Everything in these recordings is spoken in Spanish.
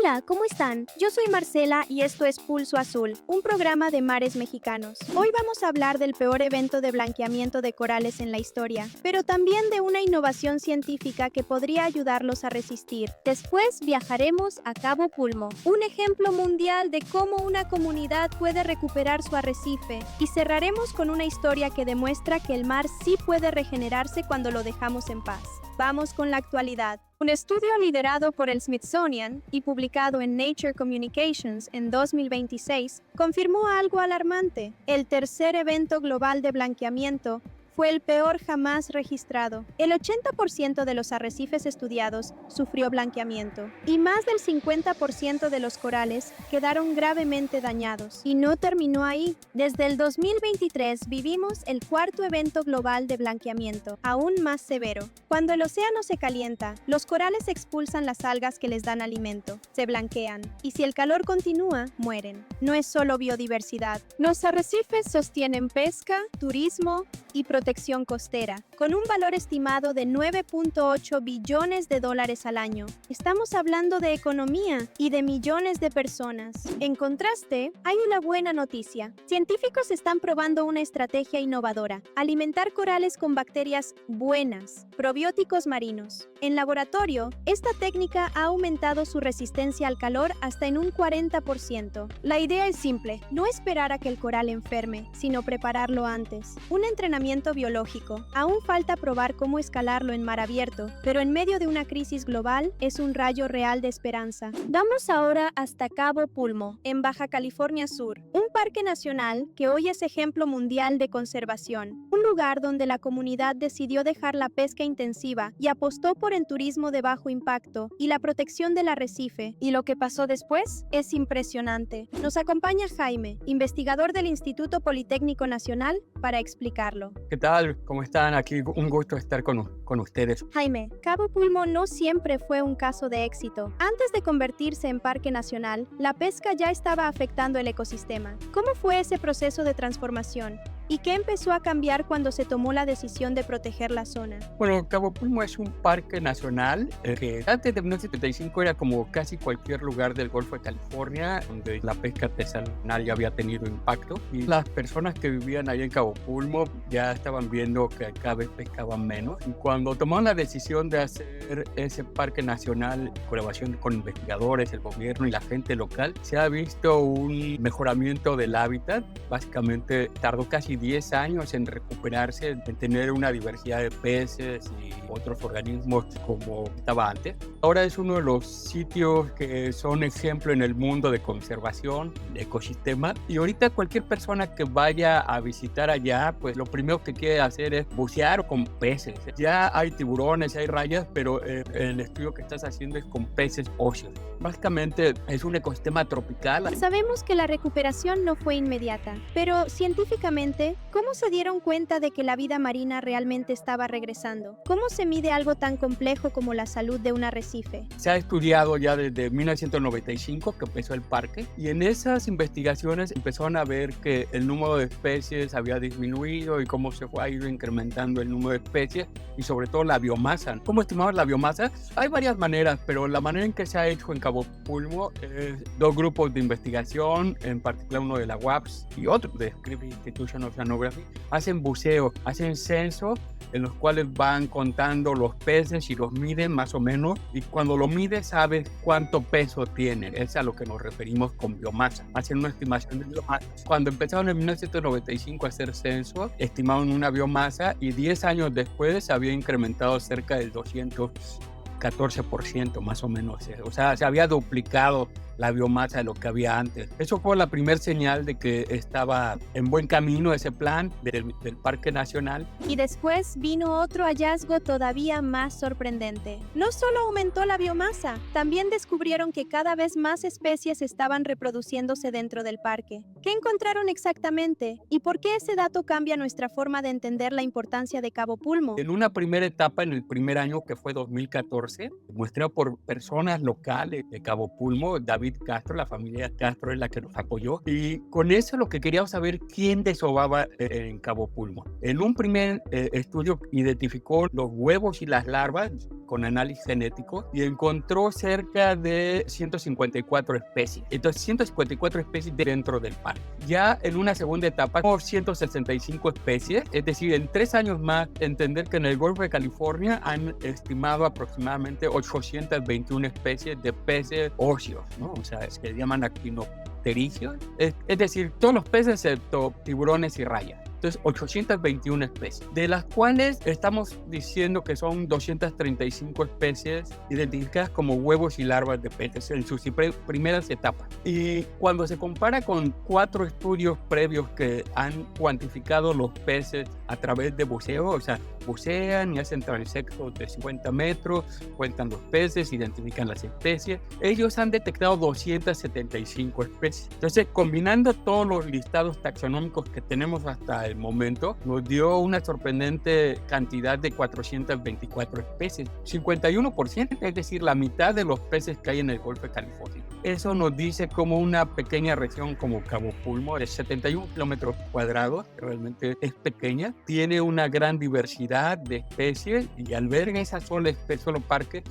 Hola, ¿cómo están? Yo soy Marcela y esto es Pulso Azul, un programa de mares mexicanos. Hoy vamos a hablar del peor evento de blanqueamiento de corales en la historia, pero también de una innovación científica que podría ayudarlos a resistir. Después viajaremos a Cabo Pulmo, un ejemplo mundial de cómo una comunidad puede recuperar su arrecife, y cerraremos con una historia que demuestra que el mar sí puede regenerarse cuando lo dejamos en paz. Vamos con la actualidad. Un estudio liderado por el Smithsonian y publicado en Nature Communications en 2026 confirmó algo alarmante. El tercer evento global de blanqueamiento fue el peor jamás registrado. El 80% de los arrecifes estudiados sufrió blanqueamiento y más del 50% de los corales quedaron gravemente dañados. Y no terminó ahí. Desde el 2023 vivimos el cuarto evento global de blanqueamiento, aún más severo. Cuando el océano se calienta, los corales expulsan las algas que les dan alimento, se blanquean, y si el calor continúa, mueren. No es solo biodiversidad. Los arrecifes sostienen pesca, turismo y protección costera, con un valor estimado de 9.8 billones de dólares al año. Estamos hablando de economía y de millones de personas. En contraste, hay una buena noticia. Científicos están probando una estrategia innovadora: alimentar corales con bacterias buenas, probióticos marinos. En laboratorio, esta técnica ha aumentado su resistencia al calor hasta en un 40%. La idea es simple: no esperar a que el coral enferme, sino prepararlo antes. Un entrenamiento biológico. Aún falta probar cómo escalarlo en mar abierto, pero en medio de una crisis global es un rayo real de esperanza. Vamos ahora hasta Cabo Pulmo, en Baja California Sur, un parque nacional que hoy es ejemplo mundial de conservación, un lugar donde la comunidad decidió dejar la pesca intensiva y apostó por el turismo de bajo impacto y la protección del arrecife. Y lo que pasó después es impresionante. Nos acompaña Jaime, investigador del Instituto Politécnico Nacional, para explicarlo. ¿Qué tal? ¿Cómo están? Aquí un gusto estar con ustedes. Jaime, Cabo Pulmo no siempre fue un caso de éxito. Antes de convertirse en parque nacional, la pesca ya estaba afectando el ecosistema. ¿Cómo fue ese proceso de transformación? ¿Y qué empezó a cambiar cuando se tomó la decisión de proteger la zona? Bueno, Cabo Pulmo es un parque nacional que antes de 1975 era como casi cualquier lugar del Golfo de California, donde la pesca artesanal ya había tenido impacto. Y las personas que vivían ahí en Cabo Pulmo ya estaban viendo que cada vez pescaban menos. Y cuando tomaron la decisión de hacer ese parque nacional en colaboración con investigadores, el gobierno y la gente local, se ha visto un mejoramiento del hábitat. Básicamente tardó casi 10 años en recuperarse, en tener una diversidad de peces y otros organismos como estaba antes. Ahora es uno de los sitios que son ejemplo en el mundo de conservación, de ecosistema, y ahorita cualquier persona que vaya a visitar allá, pues lo primero que quiere hacer es bucear con peces. Ya hay tiburones, hay rayas, pero el estudio que estás haciendo es con peces óseos. Básicamente es un ecosistema tropical. Sabemos que la recuperación no fue inmediata, pero científicamente, ¿cómo se dieron cuenta de que la vida marina realmente estaba regresando? ¿Cómo se mide algo tan complejo como la salud de un arrecife? Se ha estudiado ya desde 1995 que empezó el parque, y en esas investigaciones empezaron a ver que el número de especies había disminuido y cómo se ha ido incrementando el número de especies y sobre todo la biomasa. ¿Cómo estimamos la biomasa? Hay varias maneras, pero la manera en que se ha hecho en Cabo Pulmo es dos grupos de investigación, en particular uno de la UAPS y otro de Scripps Institution of Oceanography, hacen buceo, hacen censo en los cuales van contando los peces y los miden más o menos, y cuando lo mides sabes cuánto peso tienen. Es a lo que nos referimos con biomasa. Hacen una estimación de biomasa. Cuando empezaron en 1995 a hacer censo, estimaron una biomasa y 10 años después se había incrementado cerca del 214% más o menos. O sea, se había duplicado la biomasa de lo que había antes. Eso fue la primera señal de que estaba en buen camino ese plan del Parque Nacional. Y después vino otro hallazgo todavía más sorprendente. No solo aumentó la biomasa, también descubrieron que cada vez más especies estaban reproduciéndose dentro del parque. ¿Qué encontraron exactamente? ¿Y por qué ese dato cambia nuestra forma de entender la importancia de Cabo Pulmo? En una primera etapa, en el primer año que fue 2014, muestrado por personas locales de Cabo Pulmo, David David Castro, la familia Castro es la que nos apoyó. Y con eso lo que queríamos saber quién desovaba en Cabo Pulmo. En un primer estudio identificó los huevos y las larvas con análisis genético y encontró cerca de 154 especies. Entonces, 154 especies dentro del parque. Ya en una segunda etapa, 165 especies, es decir, en 3 años más, entender que en el Golfo de California han estimado aproximadamente 821 especies de peces óseos, ¿no? O sea, se llaman actinoptericios, es decir, todos los peces excepto tiburones y rayas. Entonces, 821 especies, de las cuales estamos diciendo que son 235 especies identificadas como huevos y larvas de peces en sus primeras etapas. Y cuando se compara con 4 estudios previos que han cuantificado los peces a través de buceo, o sea, bucean y hacen transectos de 50 metros, cuentan los peces, identifican las especies, ellos han detectado 275 especies. Entonces, combinando todos los listados taxonómicos que tenemos hasta el momento, nos dio una sorprendente cantidad de 424 especies, 51%, es decir, la mitad de los peces que hay en el Golfo de California. Eso nos dice como una pequeña región como Cabo Pulmo, de 71 kilómetros cuadrados, realmente es pequeña, tiene una gran diversidad de especies y alberga esa sola especie, solo parque,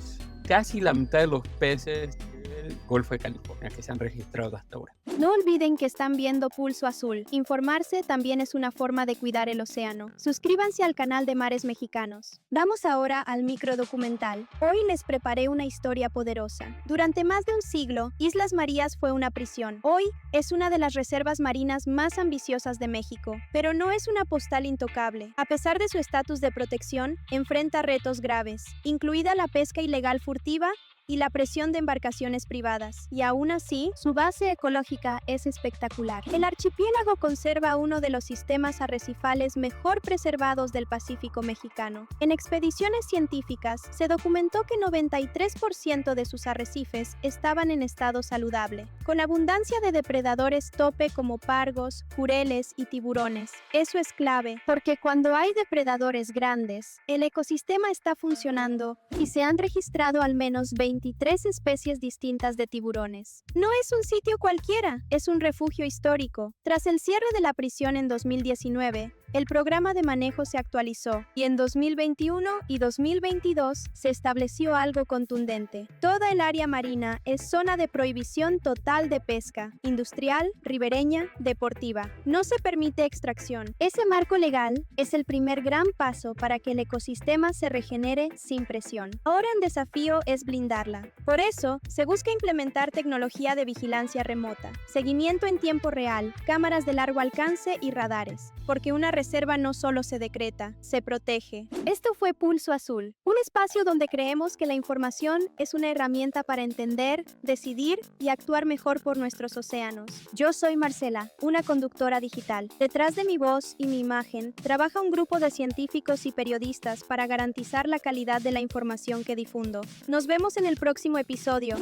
casi la mitad de los peces del Golfo de California que se han registrado hasta ahora. No olviden que están viendo Pulso Azul. Informarse también es una forma de cuidar el océano. Suscríbanse al canal de Mares Mexicanos. Vamos ahora al microdocumental. Hoy les preparé una historia poderosa. Durante más de un siglo, Islas Marías fue una prisión. Hoy es una de las reservas marinas más ambiciosas de México, pero no es una postal intocable. A pesar de su estatus de protección, enfrenta retos graves, incluida la pesca ilegal furtiva y la presión de embarcaciones privadas. Y aún así, su base ecológica es espectacular. El archipiélago conserva uno de los sistemas arrecifales mejor preservados del Pacífico mexicano. En expediciones científicas, se documentó que 93% de sus arrecifes estaban en estado saludable, con abundancia de depredadores tope como pargos, jureles y tiburones. Eso es clave, porque cuando hay depredadores grandes, el ecosistema está funcionando y se han registrado al menos 23 especies distintas de tiburones. No es un sitio cualquiera, es un refugio histórico. Tras el cierre de la prisión en 2019, el programa de manejo se actualizó y en 2021 y 2022 se estableció algo contundente. Toda el área marina es zona de prohibición total de pesca, industrial, ribereña, deportiva. No se permite extracción. Ese marco legal es el primer gran paso para que el ecosistema se regenere sin presión. Ahora el desafío es blindarla. Por eso, se busca implementar tecnología de vigilancia remota, seguimiento en tiempo real, cámaras de largo alcance y radares, porque una reserva no solo se decreta, se protege. Esto fue Pulso Azul, un espacio donde creemos que la información es una herramienta para entender, decidir y actuar mejor por nuestros océanos. Yo soy Marcela, una conductora digital. Detrás de mi voz y mi imagen, trabaja un grupo de científicos y periodistas para garantizar la calidad de la información que difundo. Nos vemos en el próximo episodio.